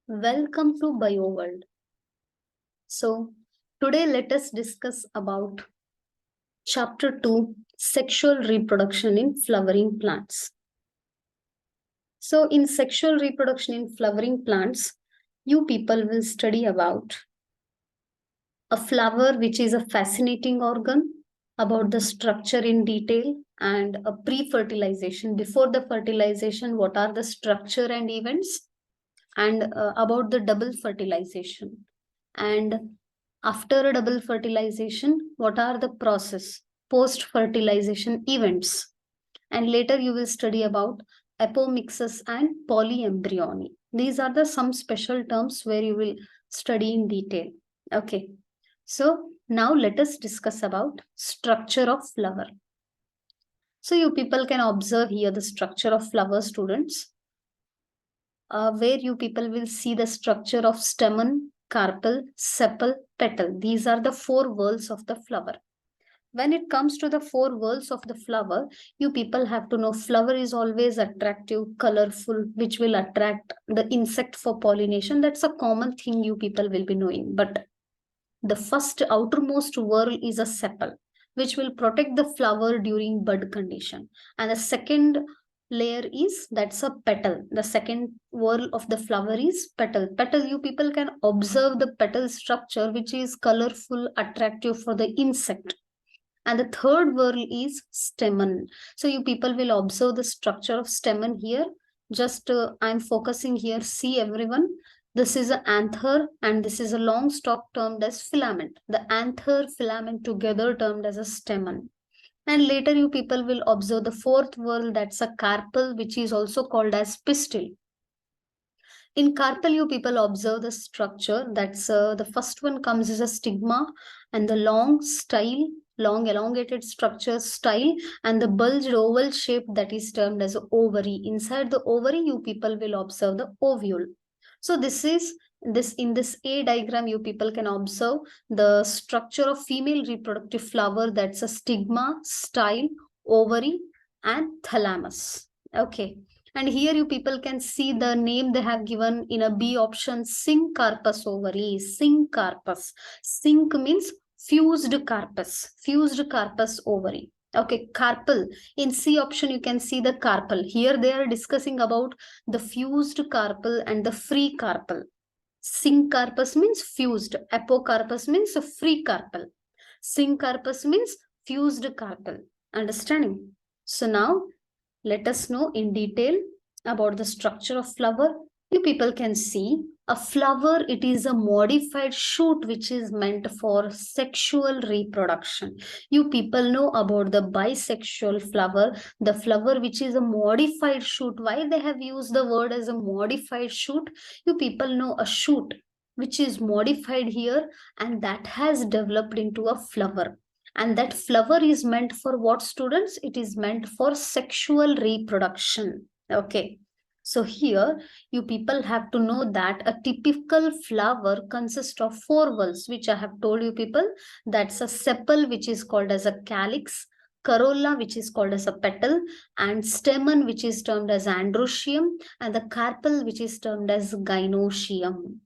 Welcome to BioWorld. So, today let us discuss about Chapter 2 Sexual Reproduction in Flowering Plants. So, in sexual reproduction in flowering plants, you people will study about a flower, which is a fascinating organ, about the structure in detail, and a pre fertilization. Before the fertilization, what are the structure and events, and about the double fertilization. And after a double fertilization, what are the process post fertilization events? And later you will study about apomixis and polyembryony. These are the some special terms where you will study in detail. Okay. So now let us discuss about structure of flower. So you people can observe here the structure of flower, students, where you people will see the structure of stamen, carpel, sepal, petal. These are the four whorls of the flower. When it comes to the four whorls of the flower, you people have to know flower is always attractive, colorful, which will attract the insect for pollination. That's a common thing you people will be knowing. But the first outermost whorl is a sepal, which will protect the flower during bud condition. And the second layer is that's a petal. The second whorl of the flower is petal. Petal, you people can observe the petal structure, which is colorful, attractive for the insect. And the third whorl is stamen. So you people will observe the structure of stamen here. Just I'm focusing here. See everyone. This is an anther and this is a long stalk termed as filament. The anther filament together termed as a stamen. And later you people will observe the fourth whorl, that's a carpel, which is also called as pistil. In carpel, you people observe the structure. That's the first one comes as a stigma and the long style, long elongated structure style, and the bulged oval shape that is termed as ovary. Inside the ovary, you people will observe the ovule. So this is this in this A diagram, you people can observe the structure of female reproductive flower. That's a stigma, style, ovary, and thalamus. Okay. And here you people can see the name they have given in a B option, syncarpus ovary, syncarpus. Sync means fused carpus ovary. Okay, carpel. In C option, you can see the carpel. Here they are discussing about the fused carpel and the free carpel. Syncarpus means fused. Apocarpus means a free carpel. Syncarpus means fused carpel. Understanding? So now let us know in detail about the structure of flower. You people can see a flower, it is a modified shoot which is meant for sexual reproduction. You people know about the bisexual flower, the flower which is a modified shoot. Why they have used the word as a modified shoot? You people know a shoot which is modified here and that has developed into a flower. And that flower is meant for what, students? It is meant for sexual reproduction. Okay. So here you people have to know that a typical flower consists of four whorls, which I have told you people. That's a sepal, which is called as a calyx, corolla, which is called as a petal, and stamen, which is termed as androecium, and the carpel, which is termed as gynoecium.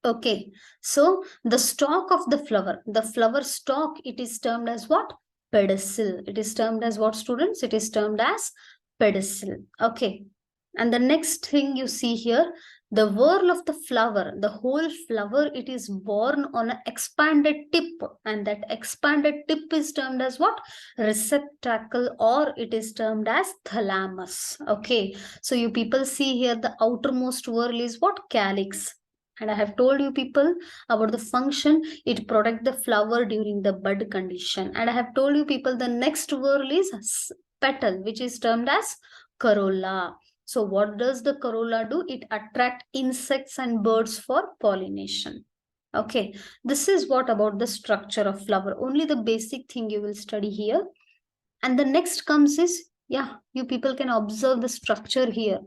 Okay, so the stalk of the flower stalk, it is termed as what? Pedicel. It is termed as what, students? It is termed as pedicel. Okay, and the next thing you see here, the whorl of the flower, the whole flower, it is borne on an expanded tip, and that expanded tip is termed as what? Receptacle, or it is termed as thalamus. Okay, so you people see here the outermost whorl is what? Calyx. And I have told you people about the function. It protects the flower during the bud condition. And I have told you people the next whorl is petal, which is termed as corolla. So what does the corolla do? It attracts insects and birds for pollination. Okay, this is what about the structure of flower. Only the basic thing you will study here. And the next comes is, yeah, you people can observe the structure here.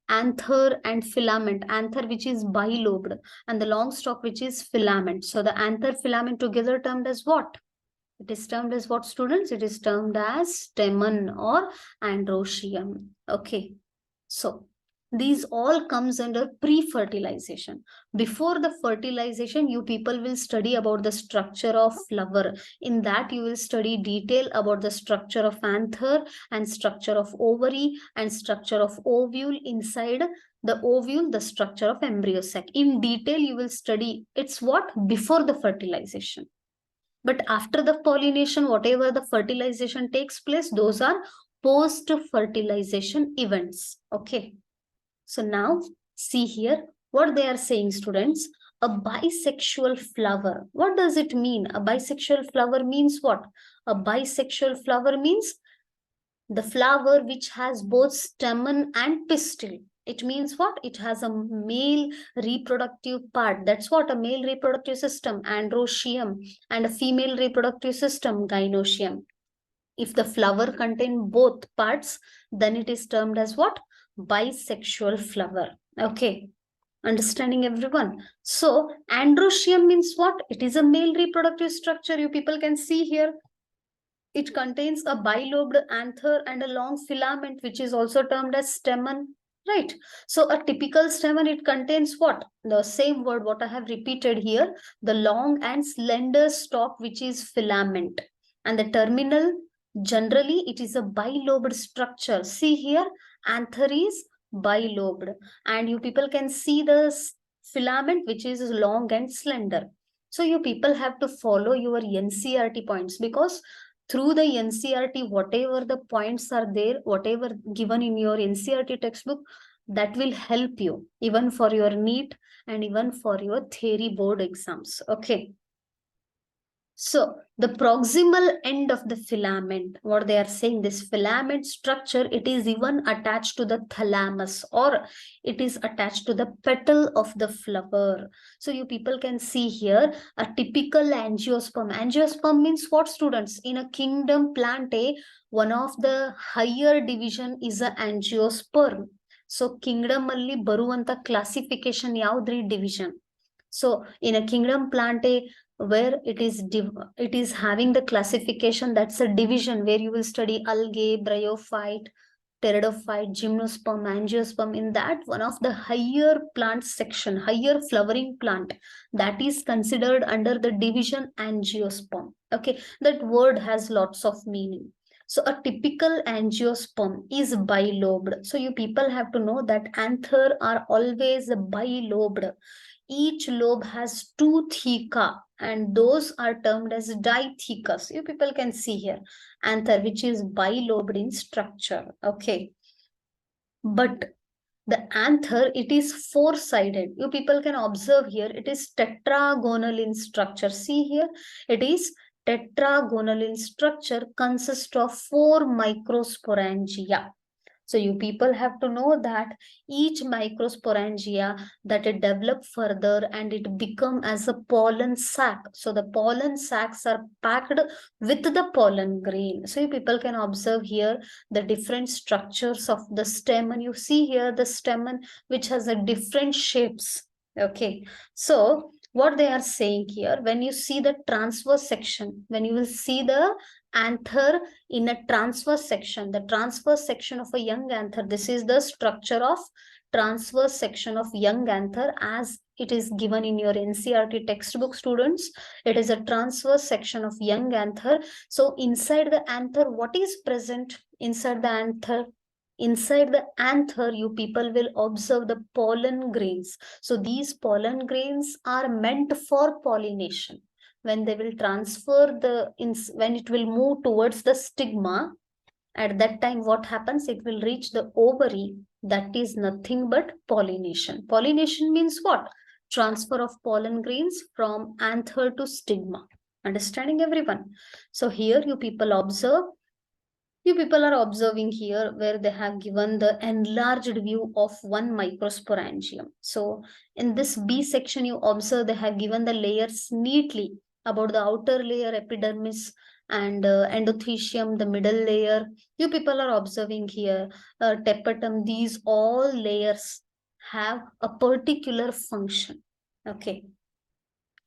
Anther and filament. Anther, which is bilobed, and the long stalk, which is filament. So the anther filament together termed as what? It is termed as what, students? It is termed as stamen or androecium. Okay. So These all comes under pre-fertilization. Before the fertilization, you people will study about the structure of flower. In that, you will study detail about the structure of anther and structure of ovary and structure of ovule. Inside the ovule, the structure of embryo sac. In detail, you will study it's what before the fertilization. But after the pollination, whatever the fertilization takes place, those are post-fertilization events. Okay. So now see here what they are saying, students. A bisexual flower. What does it mean? A bisexual flower means what? A bisexual flower means the flower which has both stamen and pistil. It means what? It has a male reproductive part. That's what a male reproductive system, androecium, and a female reproductive system, gynoecium. If the flower contain both parts, then it is termed as what? Bisexual flower. Okay. Understanding, everyone? So androecium means what? It is a male reproductive structure. You people can see here. It contains a bilobed anther and a long filament, which is also termed as stamen. Right. So a typical stamen, it contains what? The same word what I have repeated here. The long and slender stalk, which is filament. And the terminal, generally, it is a bilobed structure. See here, anther is bilobed. And you people can see the filament, which is long and slender. So you people have to follow your NCERT points, because through the NCERT, whatever the points are there, whatever given in your NCERT textbook, that will help you even for your NEET and even for your theory board exams. Okay. So the proximal end of the filament, what they are saying, this filament structure, it is even attached to the thalamus, or it is attached to the petal of the flower. So you people can see here a typical angiosperm. Angiosperm means what, students? In a kingdom plant, one of the higher division is a angiosperm. So kingdom alli baruvanta classification yaudri division. So in a kingdom plant, where it is having the classification, that's a division where you will study algae, bryophyte, pteridophyte, gymnosperm, angiosperm. In that, one of the higher plant section, higher flowering plant, that is considered under the division angiosperm. Okay, that word has lots of meaning. So a typical angiosperm is bilobed. So you people have to know that anther are always bilobed. Each lobe has two theca, and those are termed as dithecous. You people can see here anther, which is bilobed in structure. Okay. But the anther, it is four-sided. You people can observe here, it is tetragonal in structure. See here, it is tetragonal in structure, consists of four microsporangia. So you people have to know that each microsporangia that it develop further and it become as a pollen sac. So the pollen sacs are packed with the pollen grain. So you people can observe here the different structures of the stamen. You see here the stamen which has a different shapes. Okay. So what they are saying here, when you see the transverse section, when you will see the anther in a transverse section, the transverse section of a young anther, this is the structure of transverse section of young anther as it is given in your NCERT textbook, students. It is a transverse section of young anther. So inside the anther, what is present inside the anther? Inside the anther, you people will observe the pollen grains. So these pollen grains are meant for pollination. When they will transfer when it will move towards the stigma, at that time what happens? It will reach the ovary. That is nothing but pollination. Pollination means what? Transfer of pollen grains from anther to stigma. Understanding, everyone? So here you people observe. You people are observing here where they have given the enlarged view of one microsporangium. So in this B section, you observe they have given the layers neatly about the outer layer, epidermis, and endothecium, the middle layer. You people are observing here, tapetum. These all layers have a particular function. Okay.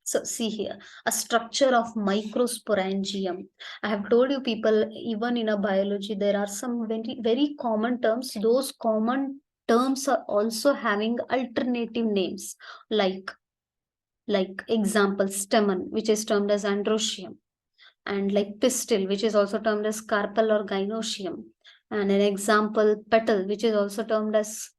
So see here, a structure of microsporangium. I have told you people, even in a biology, there are some very, very common terms. Those common terms are also having alternative names, like example, stamen, which is termed as androecium, and like pistil, which is also termed as carpel or gynoecium, and an example, petal, which is also termed as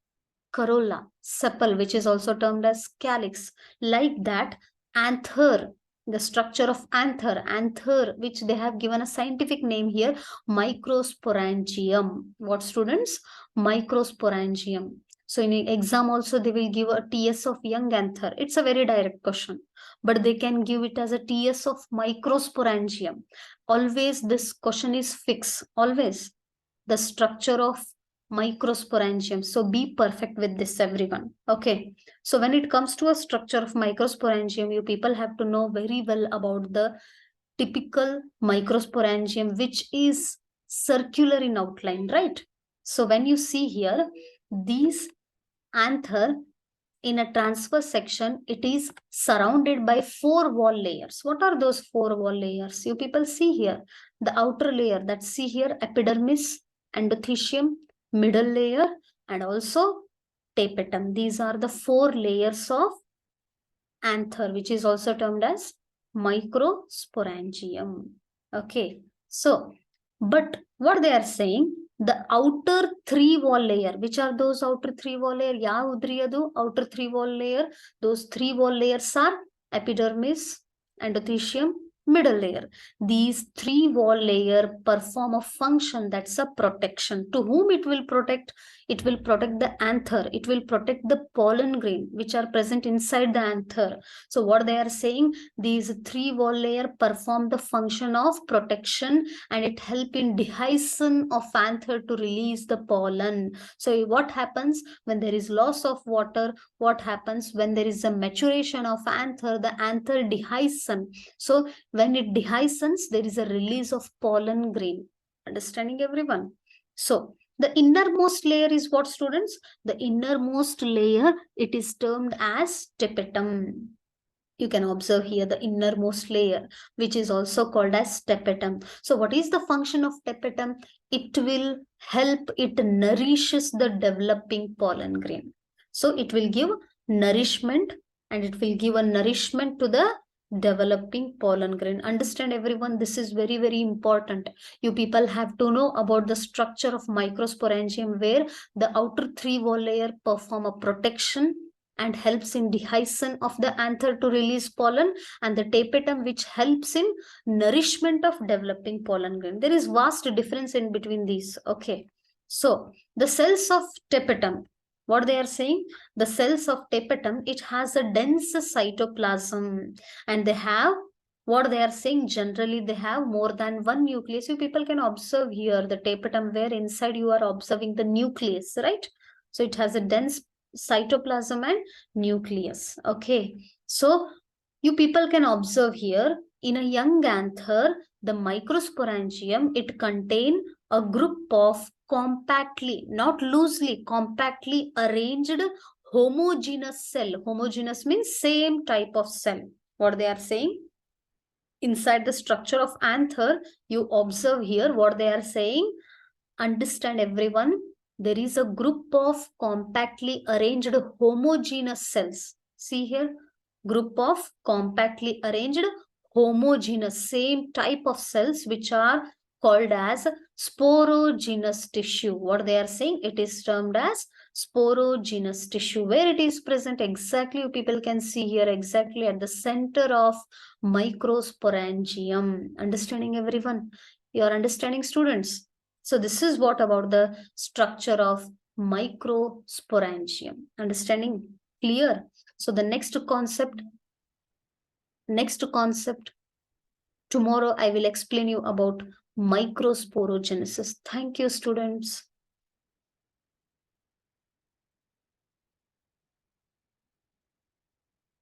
corolla, sepal, which is also termed as calyx. Like that, anther, the structure of anther, which they have given a scientific name here, microsporangium. What, students? Microsporangium. So in exam also they will give a TS of young anther. It's a very direct question, but they can give it as a TS of microsporangium. Always this question is fixed, always the structure of microsporangium. So be perfect with this, everyone. Okay. So when it comes to a structure of microsporangium, you people have to know very well about the typical microsporangium, which is circular in outline, right? So when you see here, these anther in a transverse section, it is surrounded by 4 wall layers. What are those 4 wall layers? You people see here, the outer layer, that see here, epidermis, endothelium, middle layer, and also tapetum. These are the 4 layers of anther, which is also termed as microsporangium. Okay, so, but what they are saying, the outer 3 wall layer, which are those outer 3 wall layer? Yaudri adu outer 3 wall layer? Those 3 wall layers are epidermis, endothelium, middle layer. These 3 wall layer perform a function, that's a protection. To whom it will protect? It will protect the anther. It will protect the pollen grain which are present inside the anther. So what they are saying, these 3 wall layer perform the function of protection, and it help in dehiscence of anther to release the pollen. So what happens when there is loss of water? What happens when there is a maturation of anther? The anther dehiscence. So when it dehiscence, there is a release of pollen grain. Understanding, everyone? So the innermost layer is what, students? The innermost layer, it is termed as tapetum. You can observe here the innermost layer, which is also called as tapetum. So what is the function of tapetum? It will help, it nourishes the developing pollen grain. So it will give nourishment, and it will give a nourishment to the developing pollen grain. Understand, everyone, this is very, very important. You people have to know about the structure of microsporangium, where the outer 3 wall layer perform a protection and helps in dehiscence of the anther to release pollen, and the tapetum which helps in nourishment of developing pollen grain. There is vast difference in between these. Okay, so the cells of tapetum, what they are saying, the cells of tapetum, it has a dense cytoplasm, and they have, what they are saying, generally they have more than one nucleus. You people can observe here the tapetum, where inside you are observing the nucleus, right? So it has a dense cytoplasm and nucleus. Okay, so you people can observe here, in a young anther, the microsporangium, it contain a group of compactly, not loosely, compactly arranged homogeneous cell. Homogeneous means same type of cell. What they are saying, inside the structure of anther, you observe here what they are saying. Understand, everyone, there is a group of compactly arranged homogeneous cells. See here, group of compactly arranged homogeneous, same type of cells, which are called as sporogenous tissue. What they are saying, it is termed as sporogenous tissue. Where it is present exactly, you people can see here, exactly at the center of microsporangium. Understanding, everyone? You are understanding, students? So this is what about the structure of microsporangium. Understanding? Clear? So the next concept, tomorrow I will explain you about microsporogenesis. Thank you, students.